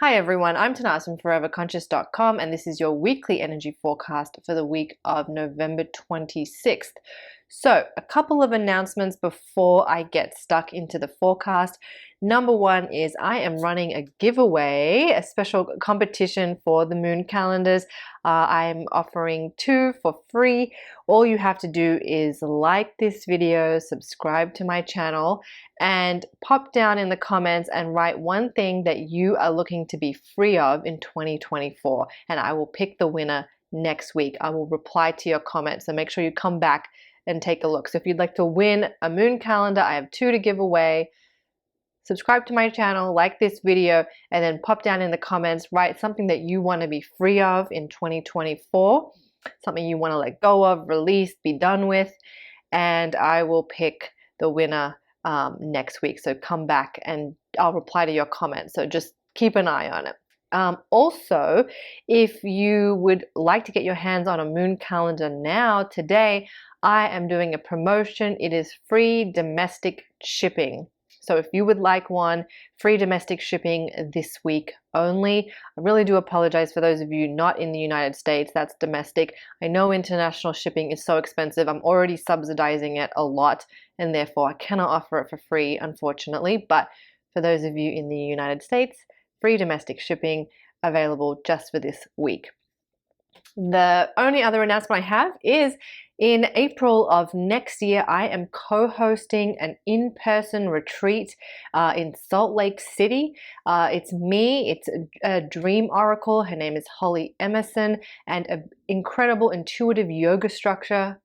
Hi everyone, I'm Tanaaz from foreverconscious.com and this is your weekly energy forecast for the week of November 26th. So, a couple of announcements before I get stuck into the forecast. Number one is I am running a giveaway, a special competition for the moon calendars. I'm offering 2 for free. All you have to do is like this video, subscribe to my channel, and pop down in the comments and write one thing that you are looking to be free of in 2024. And I will pick the winner next week. I will reply to your comments. So make sure you come back and take a look. So if you'd like to win a moon calendar, I have 2 to give away. Subscribe to my channel, like this video, and then pop down in the comments, write something that you want to be free of in 2024, something you want to let go of, release, be done with, and I will pick the winner next week. So come back and I'll reply to your comments. So just keep an eye on it. Also, if you would like to get your hands on a moon calendar now, today, I am doing a promotion. It is free domestic shipping. So if you would like one, free domestic shipping this week only. I really do apologize for those of you not in the United States. That's domestic. I know international shipping is so expensive. I'm already subsidizing it a lot, and therefore I cannot offer it for free, unfortunately. But for those of you in the United States, free domestic shipping available just for this week. The only other announcement I have is in April of next year, I am co-hosting an in-person retreat in Salt Lake City. It's me, it's a dream oracle. Her name is Holly Emerson, and an incredible intuitive yoga instructor.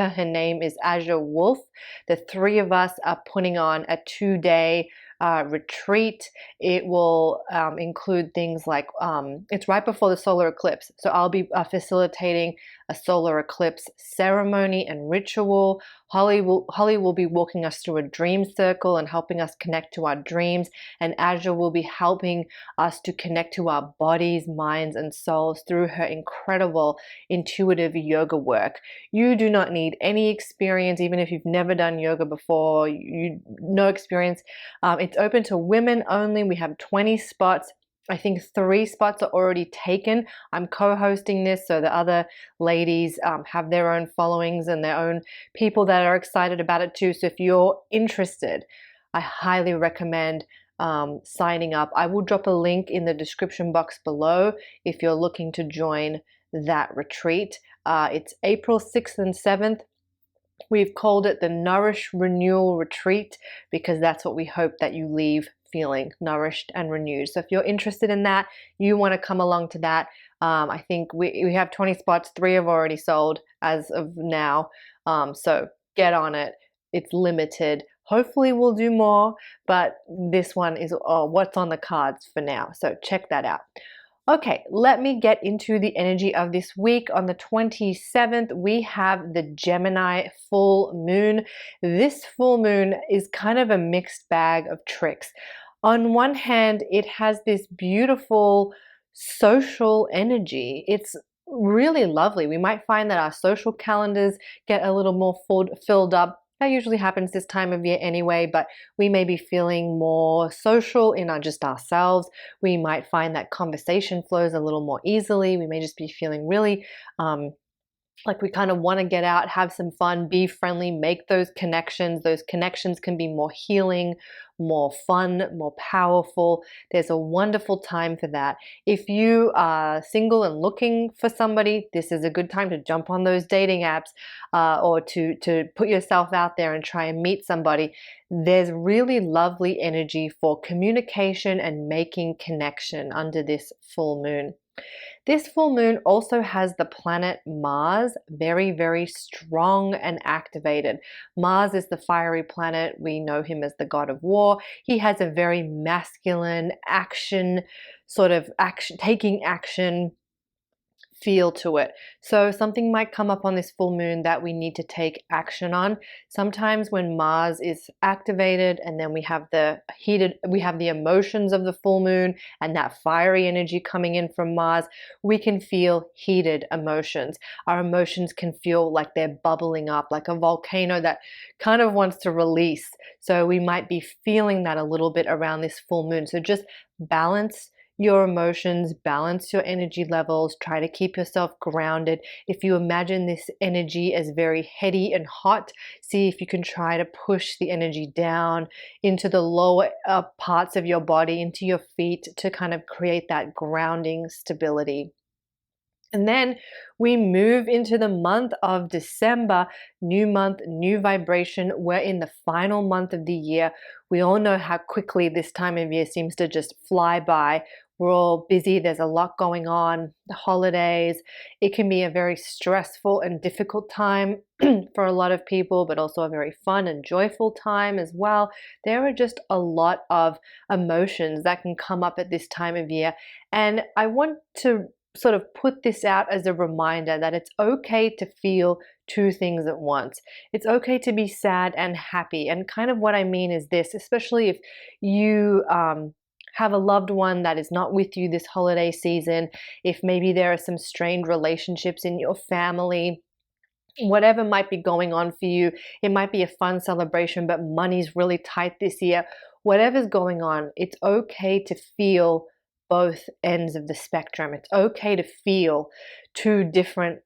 Her name is Azure Wolf. The 3 of us are putting on a 2-day retreat. It will include things like, it's right before the solar eclipse. So I'll be facilitating a solar eclipse ceremony and ritual. Holly will be walking us through a dream circle and helping us connect to our dreams. And Azure will be helping us to connect to our bodies, minds, and souls through her incredible intuitive yoga work. You do not need any experience, even if you've never done yoga before, no experience. It's open to women only. We have 20 spots. I think 3 spots are already taken. I'm co-hosting this, so the other ladies have their own followings and their own people that are excited about it too. So if you're interested, I highly recommend signing up. I will drop a link in the description box below if you're looking to join that retreat. It's April 6th and 7th. We've called it the Nourish Renewal Retreat because that's what we hope that you leave feeling nourished and renewed. So if you're interested in that, you want to come along to that. I think we have 20 spots. 3 have already sold as of now. So get on it. It's limited. Hopefully we'll do more, but this one is what's on the cards for now. So check that out. Okay, let me get into the energy of this week. On the 27th, we have the Gemini full moon. This full moon is kind of a mixed bag of tricks. On one hand, it has this beautiful social energy. It's really lovely. We might find that our social calendars get a little more filled up. That usually happens this time of year anyway, but we may be feeling more social in just ourselves. We might find that conversation flows a little more easily. We may just be feeling really like we kind of want to get out, have some fun, be friendly, make those connections. Those connections can be more healing, more fun, more powerful. There's a wonderful time for that. If you are single and looking for somebody, this is a good time to jump on those dating apps or to put yourself out there and try and meet somebody. There's really lovely energy for communication and making connection under this full moon. This full moon also has the planet Mars very, very strong and activated. Mars is the fiery planet. We know him as the god of war. He has a very masculine action, taking action, feel to it. So something might come up on this full moon that we need to take action on. Sometimes when Mars is activated and then we have the emotions of the full moon and that fiery energy coming in from Mars, we can feel heated emotions. Our emotions can feel like they're bubbling up, like a volcano that kind of wants to release. So we might be feeling that a little bit around this full moon. So just balance your emotions, balance your energy levels, try to keep yourself grounded. If you imagine this energy as very heady and hot, see if you can try to push the energy down into the lower parts of your body, into your feet, to kind of create that grounding stability. And then we move into the month of December, new month, new vibration. We're in the final month of the year. We all know how quickly this time of year seems to just fly by. We're all busy. There's a lot going on, the holidays. It can be a very stressful and difficult time for a lot of people, but also a very fun and joyful time as well. There are just a lot of emotions that can come up at this time of year. And I want to sort of put this out as a reminder that it's okay to feel two things at once. It's okay to be sad and happy. And kind of what I mean is this, especially if you have a loved one that is not with you this holiday season, if maybe there are some strained relationships in your family, whatever might be going on for you. It might be a fun celebration, but money's really tight this year. Whatever's going on, it's okay to feel both ends of the spectrum. It's okay to feel two different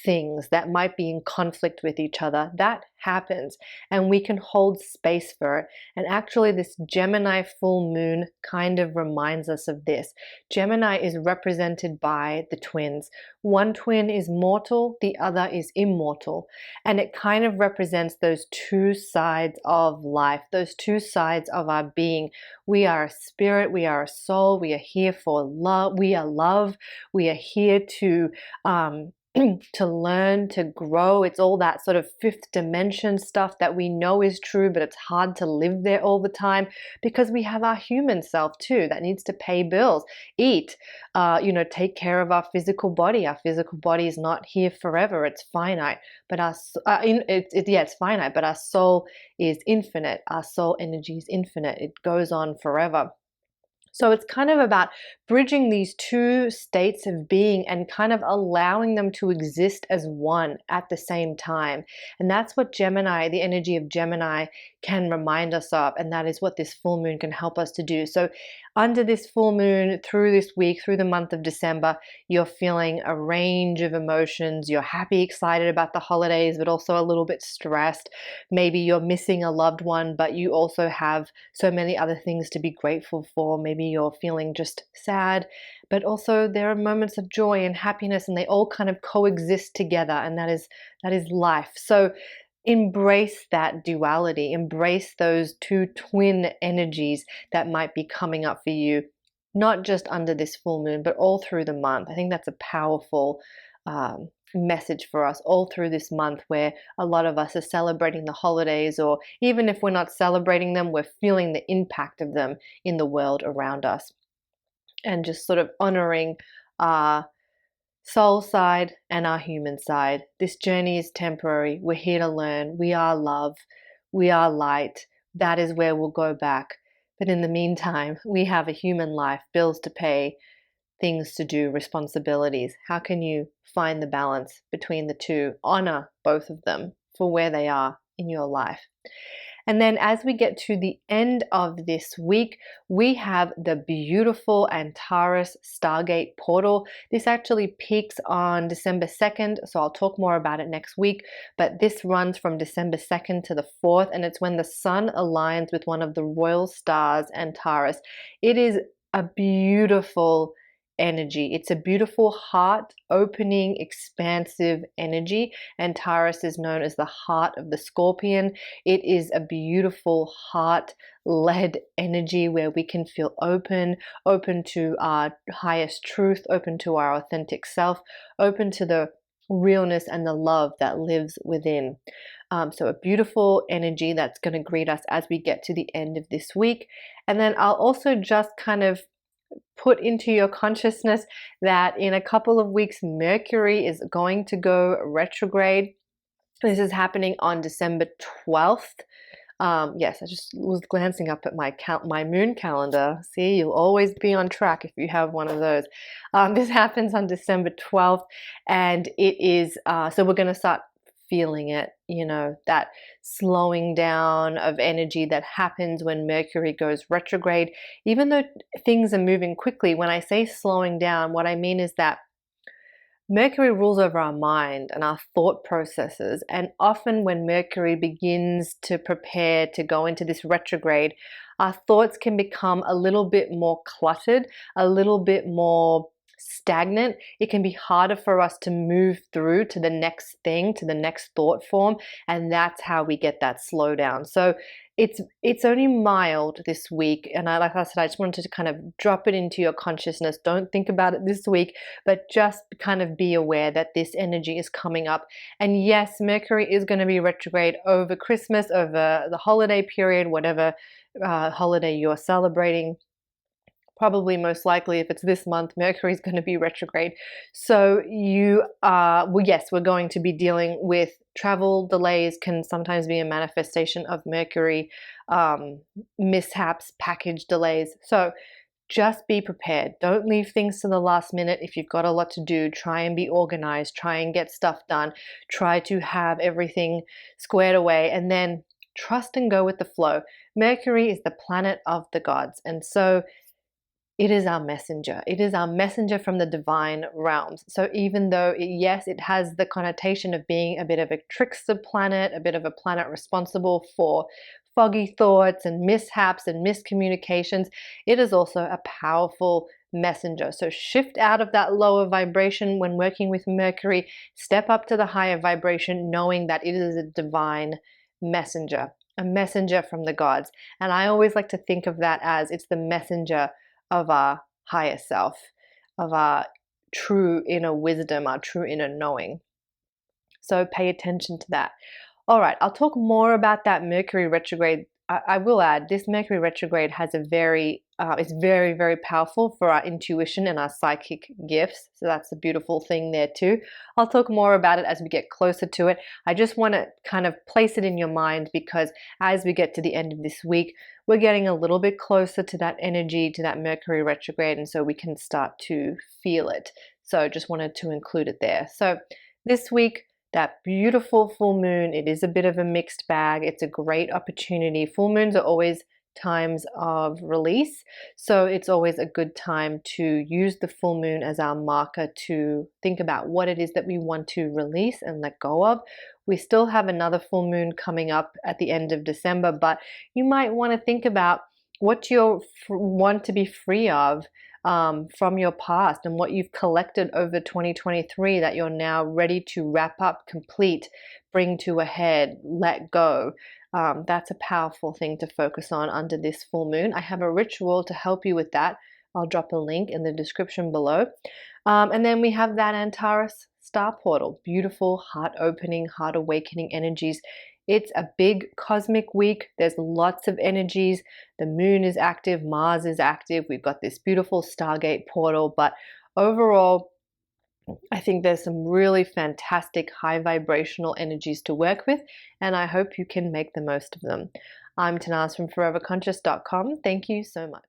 things that might be in conflict with each other. That happens, and we can hold space for it. And actually, this Gemini full moon kind of reminds us of this. Gemini is represented by the twins. One twin is mortal, the other is immortal. And it kind of represents those two sides of life, those two sides of our being. We are a spirit, we are a soul, we are here for love, we are love, we are here to to learn, to grow. It's all that sort of fifth dimension stuff that we know is true, but it's hard to live there all the time because we have our human self too that needs to pay bills, eat, take care of our physical body. Our physical body is not here forever; it's finite. But it's finite. But our soul is infinite. Our soul energy is infinite. It goes on forever. So it's kind of about bridging these two states of being and kind of allowing them to exist as one at the same time. And that's what Gemini, the energy of Gemini, can remind us of. And that is what this full moon can help us to do. So under this full moon, through this week, through the month of December, you're feeling a range of emotions. You're happy, excited about the holidays, but also a little bit stressed. Maybe you're missing a loved one, but you also have so many other things to be grateful for. Maybe you're feeling just sad, but also there are moments of joy and happiness, and they all kind of coexist together, and that is life. So embrace that duality, embrace those two twin energies that might be coming up for you, not just under this full moon, but all through the month. I think that's a powerful message for us all through this month, where a lot of us are celebrating the holidays, or even if we're not celebrating them, we're feeling the impact of them in the world around us, and just sort of honoring our soul side and our human side. This journey is temporary. We're here to learn. We are love. We are light. That is where we'll go back. But in the meantime, we have a human life, bills to pay, things to do, responsibilities. How can you find the balance between the two? Honor both of them for where they are in your life. And then as we get to the end of this week, we have the beautiful Antares Stargate portal. This actually peaks on December 2nd, so I'll talk more about it next week. But this runs from December 2nd to the 4th, and it's when the sun aligns with one of the royal stars, Antares. It is a beautiful energy. It's a beautiful heart opening, expansive energy. Antares is known as the heart of the scorpion. It is a beautiful heart-led energy where we can feel open to our highest truth, open to our authentic self, open to the realness and the love that lives within. So a beautiful energy that's going to greet us as we get to the end of this week. And then I'll also just kind of put into your consciousness that in a couple of weeks, Mercury is going to go retrograde. This is happening on December 12th. Yes, I just was glancing up at my moon calendar. See, you'll always be on track if you have one of those. This happens on December 12th, and it is, so we're going to start feeling it, that slowing down of energy that happens when Mercury goes retrograde. Even though things are moving quickly, when I say slowing down, what I mean is that Mercury rules over our mind and our thought processes. And often when Mercury begins to prepare to go into this retrograde, our thoughts can become a little bit more cluttered, a little bit more stagnant. It can be harder for us to move through to the next thing, to the next thought form. And that's how we get that slowdown. So it's only mild this week. And like I said, I just wanted to kind of drop it into your consciousness. Don't think about it this week, but just kind of be aware that this energy is coming up. And yes, Mercury is going to be retrograde over Christmas, over the holiday period, whatever holiday you're celebrating. Probably most likely, if it's this month, Mercury is going to be retrograde. So yes, we're going to be dealing with travel delays, can sometimes be a manifestation of Mercury, mishaps, package delays. So just be prepared. Don't leave things to the last minute. If you've got a lot to do, try and be organized, try and get stuff done, try to have everything squared away, and then trust and go with the flow. Mercury is the planet of the gods. And so it is our messenger. It is our messenger from the divine realms. So even though, yes, it has the connotation of being a bit of a trickster planet, a bit of a planet responsible for foggy thoughts and mishaps and miscommunications, it is also a powerful messenger. So shift out of that lower vibration when working with Mercury, step up to the higher vibration, knowing that it is a divine messenger, a messenger from the gods. And I always like to think of that as it's the messenger of our higher self, of our true inner wisdom, our true inner knowing. So pay attention to that. All right, I'll talk more about that Mercury retrograde. I will add, this Mercury retrograde has it's very, very powerful for our intuition and our psychic gifts. So that's a beautiful thing there too. I'll talk more about it as we get closer to it. I just want to kind of place it in your mind because as we get to the end of this week, we're getting a little bit closer to that energy, to that Mercury retrograde, and so we can start to feel it. So just wanted to include it there. So this week, that beautiful full moon, it is a bit of a mixed bag. It's a great opportunity. Full moons are always times of release. So it's always a good time to use the full moon as our marker to think about what it is that we want to release and let go of. We still have another full moon coming up at the end of December, but you might want to think about what you want to be free of from your past and what you've collected over 2023 that you're now ready to wrap up, complete, bring to a head, let go. That's a powerful thing to focus on under this full moon. I have a ritual to help you with that. I'll drop a link in the description below. And then we have that Antares star portal, beautiful, heart-opening, heart-awakening energies. It's a big cosmic week. There's lots of energies. The moon is active, Mars is active. We've got this beautiful Stargate portal. But overall, I think there's some really fantastic high vibrational energies to work with, and I hope you can make the most of them. I'm Tanaaz from foreverconscious.com. Thank you so much.